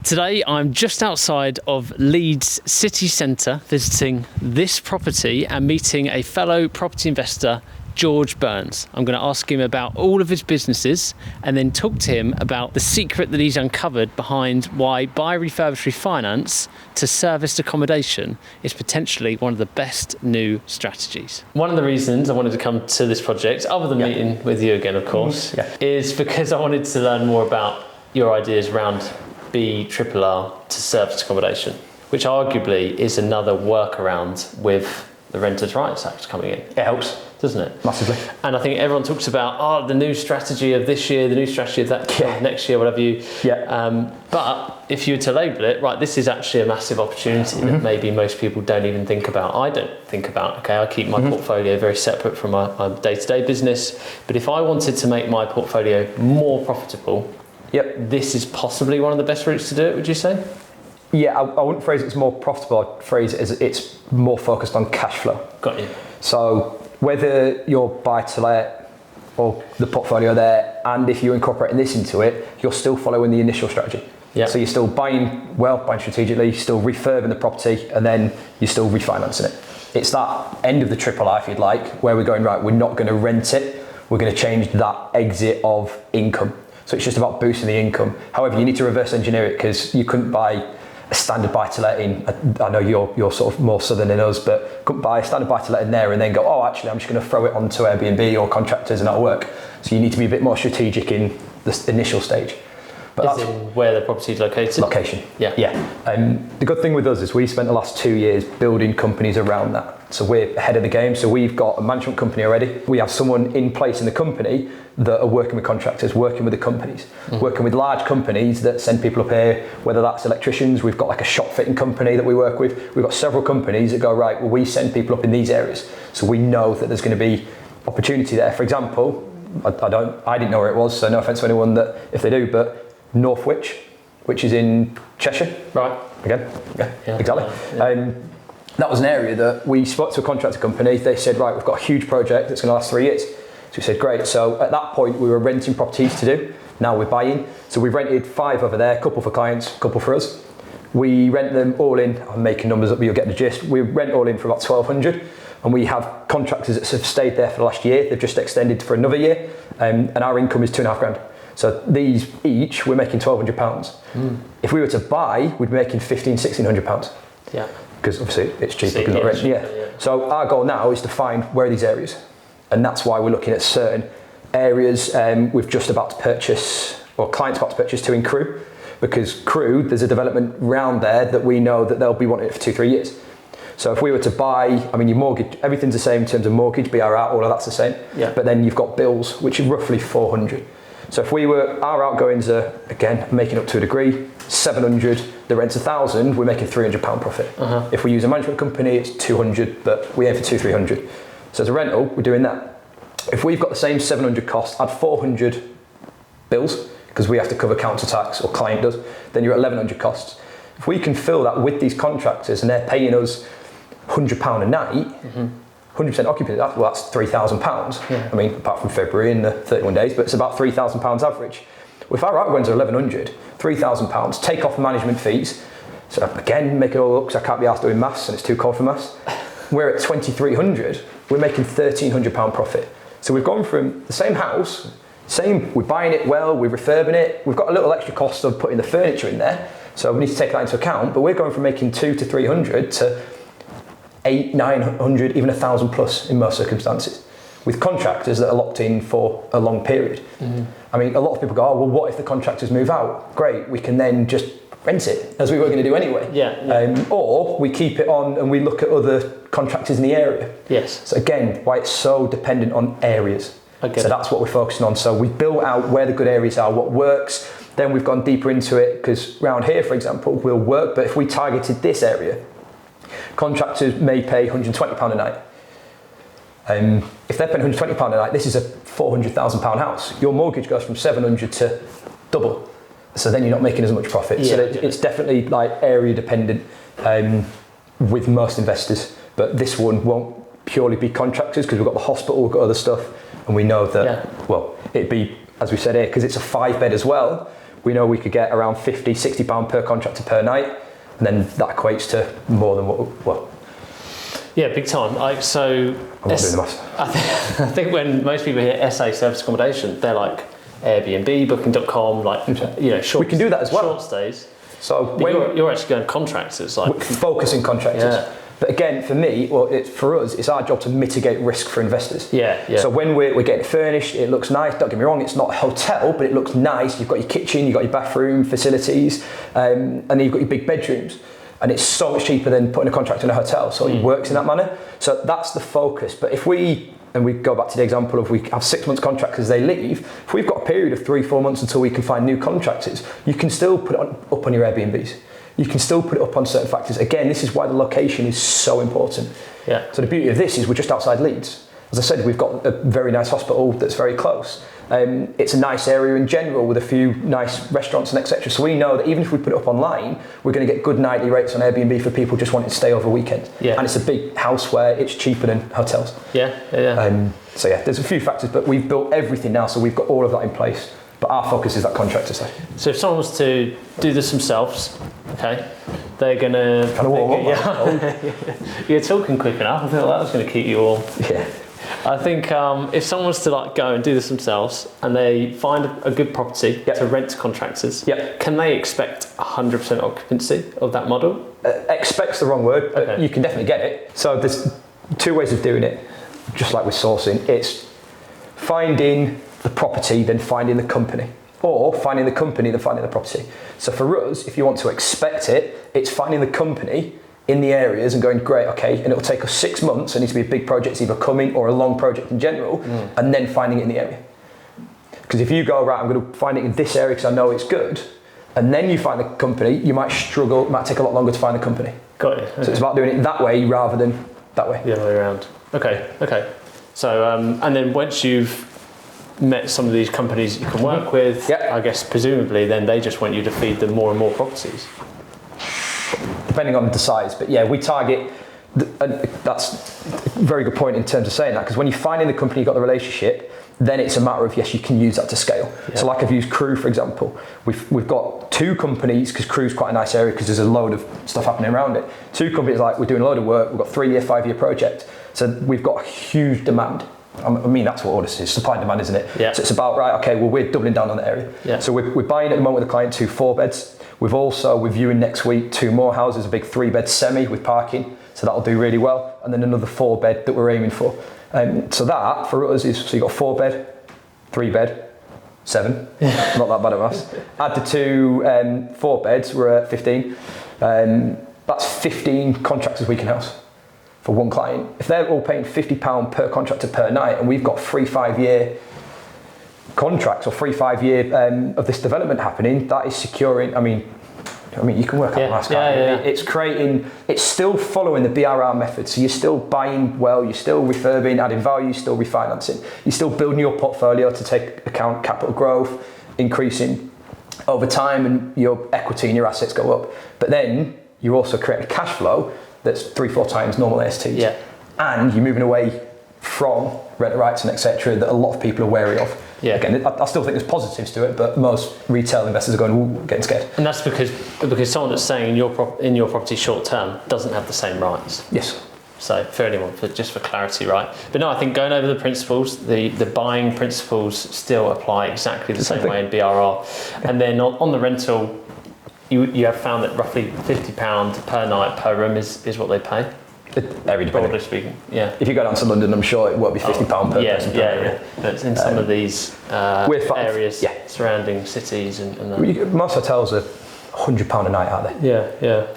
Today I'm just outside of Leeds city centre visiting this property and meeting a fellow property investor, George Burns. I'm going to ask him about all of his businesses and then talk to him about the secret that he's uncovered behind why buy, refurbish, refinance to serviced accommodation is potentially one of the best new strategies. One of the reasons I wanted to come to this project, other than meeting with you again, of course, is because I wanted to learn more about your ideas around BRR to serviced accommodation, which arguably is another workaround with the Renters' Rights Act coming in. It helps, doesn't it? Massively. And I think everyone talks about, the new strategy of this year, the new strategy of that next year, whatever you. But if you were to label it, right, this is actually a massive opportunity that maybe most people don't even think about. I don't think about, I keep my portfolio very separate from my day-to-day business. But if I wanted to make my portfolio more profitable, this is possibly one of the best routes to do it, would you say? Yeah, I wouldn't phrase it as more profitable, I'd phrase it as it's more focused on cash flow. Got you. So whether you're buy to let or the portfolio there, and if you're incorporating this into it, you're still following the initial strategy. So you're still buying strategically, still refurbing the property, and then you're still refinancing it. It's that end of the triple I, if you'd like, where we're going, right, we're not going to rent it, we're going to change that exit of income. So it's just about boosting the income. However, you need to reverse engineer it, because you couldn't buy a standard buy-to-let in, I know you're sort of more southern than us, but couldn't buy a standard buy-to-let in there and then go, actually, I'm just going to throw it onto Airbnb or contractors and that'll work. So you need to be a bit more strategic in the initial stage. But that's in where the property is located? Location. The good thing with us is we spent the last 2 years building companies around that. So we're ahead of the game. So we've got a management company already. We have someone in place in the company that are working with contractors, working with the companies, working with large companies that send people up here, whether that's electricians. We've got like a shop fitting company that we work with. We've got several companies that go, right, well, we send people up in these areas. So we know that there's going to be opportunity there. For example, I didn't know where it was, so no offense to anyone that if they do, but Northwich, which is in Cheshire. Right. Again, exactly. That was an area that we spoke to a contractor company. They said, right, we've got a huge project that's going to last 3 years. So we said, great. So at that point, we were renting properties to do. Now we're buying. So we've rented 5 over there, a couple for clients, a couple for us. We rent them all in. I'm making numbers up, but you'll get the gist. We rent all in for about 1,200. And we have contractors that have stayed there for the last year. They've just extended for another year. And our income is £2,500. So these each, we're making £1,200. If we were to buy, we'd be making £1,500–1,600. Yeah. Because obviously it's cheaper because not renting. So our goal now is to find where are these areas. And that's why we're looking at certain areas. We've just about to purchase, or clients about to purchase 2 in Crewe. Because Crewe, there's a development round there that we know that they'll be wanting it for 2-3 years. So if we were to buy, your mortgage, everything's the same in terms of mortgage, BRR, all of that's the same. But then you've got bills, which are roughly 400. So if our outgoings are, again, making up to a degree, 700, the rent's 1,000, we're making £300 profit. If we use a management company, it's 200, but we aim for 200–300. So as a rental, we're doing that. If we've got the same 700 cost, add 400 bills, because we have to cover council tax, or client does, then you're at 1,100 costs. If we can fill that with these contractors and they're paying us £100 a night, 100% occupancy, that's £3,000. Apart from February and the 31 days, but it's about £3,000 average. Well, if our outgoings are 1,100, £3,000, take off management fees. So again, make it all up because I can't be asked doing maths and it's too cold for maths. We're at 2,300, we're making £1,300 profit. So we've gone from the same house, we're buying it well, we're refurbing it, we've got a little extra cost of putting the furniture in there, so we need to take that into account, but we're going from making 200 to 300 to 800, 900, even 1,000 plus in most circumstances, with contractors that are locked in for a long period. A lot of people go, well, what if the contractors move out? Great, we can then just rent it, as we were going to do anyway. Or we keep it on and we look at other contractors in the area. So again, why it's so dependent on areas. So that's what we're focusing on. So we built out where the good areas are, what works. Then we've gone deeper into it, because round here, for example, will work, but if we targeted this area, contractors may pay £120 a night. If they're paying £120 a night, this is a £400,000 house. Your mortgage goes from 700 to double. So then you're not making as much profit. So it's definitely like area dependent with most investors. But this one won't purely be contractors, because we've got the hospital, we've got other stuff, and we know that, it'd be, as we said here, because it's a 5-bed as well, we know we could get around 50, 60 pound per contractor per night, and then that equates to more than what. Yeah, big time. So I'm not doing the maths. I think when most people hear SA service accommodation, they're like Airbnb, Booking.com, like short. We can do that as well. Short stays. So when you're actually going contractors, like focusing contractors. Yeah. But again, for me, for us, it's our job to mitigate risk for investors. Yeah. So when we're getting it furnished, it looks nice. Don't get me wrong, it's not a hotel, but it looks nice. You've got your kitchen, you've got your bathroom facilities, and then you've got your big bedrooms. And it's so much cheaper than putting a contract in a hotel. So it works in that manner. So that's the focus. But if we go back to the example of we have 6 months contractors, they leave. If we've got a period of 3-4 months until we can find new contractors, you can still put it up on your Airbnbs. You can still put it up on certain factors. Again, this is why the location is so important. Yeah. So the beauty of this is we're just outside Leeds. As I said, we've got a very nice hospital that's very close. It's a nice area in general with a few nice restaurants and etc. So we know that even if we put it up online, we're going to get good nightly rates on Airbnb for people just wanting to stay over a weekend. Yeah. And it's a big house where it's cheaper than hotels. Yeah. So there's a few factors, but we've built everything now, so we've got all of that in place. But our focus is that contractor side. So if someone was to do this themselves, okay, they're gonna kind of warm up. Yeah. You're talking quick enough. I feel that was going to keep you warm. Yeah. I think if someone was to go and do this themselves and they find a good property to rent to contractors, can they expect 100% occupancy of that model? Expect's the wrong word, but Okay. you can definitely get it. So there's 2 ways of doing it, just like with sourcing. It's finding the property, then finding the company. Or finding the company, then finding the property. So for us, if you want to expect it, it's finding the company in the areas and going, great, okay, and it'll take us 6 months, it needs to be a big project, either coming or a long project in general, and then finding it in the area. Because if you go, right, I'm going to find it in this area because I know it's good, and then you find the company, you might struggle, it might take a lot longer to find the company. Got it. Okay. So it's about doing it that way rather than that way. The other way around. Okay. So, and then once you've met some of these companies you can work with, I guess presumably then they just want you to feed them more and more properties. Depending on the size, but yeah, we target, that's a very good point in terms of saying that, because when you find in the company you've got the relationship, then it's a matter of, yes, you can use that to scale. So like I've used Crew, for example. We've got 2 companies, because Crew's quite a nice area because there's a load of stuff happening around it. 2 companies, like we're doing a load of work, we've got 3-year, 5-year project. So we've got a huge demand. I mean, that's what all this is, supply and demand, isn't it? Yeah. So it's about, right, okay, well, we're doubling down on the area. Yeah. So we're buying at the moment with a client 2 4-beds. We're viewing next week 2 more houses, a big 3-bed semi with parking. So that'll do really well. And then another 4-bed that we're aiming for. So that, for us, is, so you've got 4-bed, 3-bed, 7. Not that bad at maths. Add the 2 4-beds, we're at 15. That's 15 contractors we can house for one client. If they're all paying £50 per contractor per night, and we've got 3 5-year contracts or 3 5-year of this development happening, that is securing. I mean, you can work out the maths. It's still following the BRR method. So you're still buying well, you're still refurbing, adding value, still refinancing. You're still building your portfolio to take account capital growth, increasing over time, and your equity and your assets go up. But then you're also creating cash flow that's 3-4 times normal ASTs. Yeah. And you're moving away from rent rights and etc. that a lot of people are wary of. Yeah. Again, I still think there's positives to it, but most retail investors are going, ooh, getting scared. And that's because someone that's staying in your property short term doesn't have the same rights. Yes. So for anyone, just for clarity, right? But no, I think going over the principles, the buying principles still apply exactly the same way in BRR. And then on the rental, you have found that roughly £50 per night per room is what they pay. Broadly speaking, yeah. If you go down to London, I'm sure it won't be £50 per person. Yeah. But in some of these areas surrounding cities and that. Most hotels are £100 a night, aren't they? Yeah.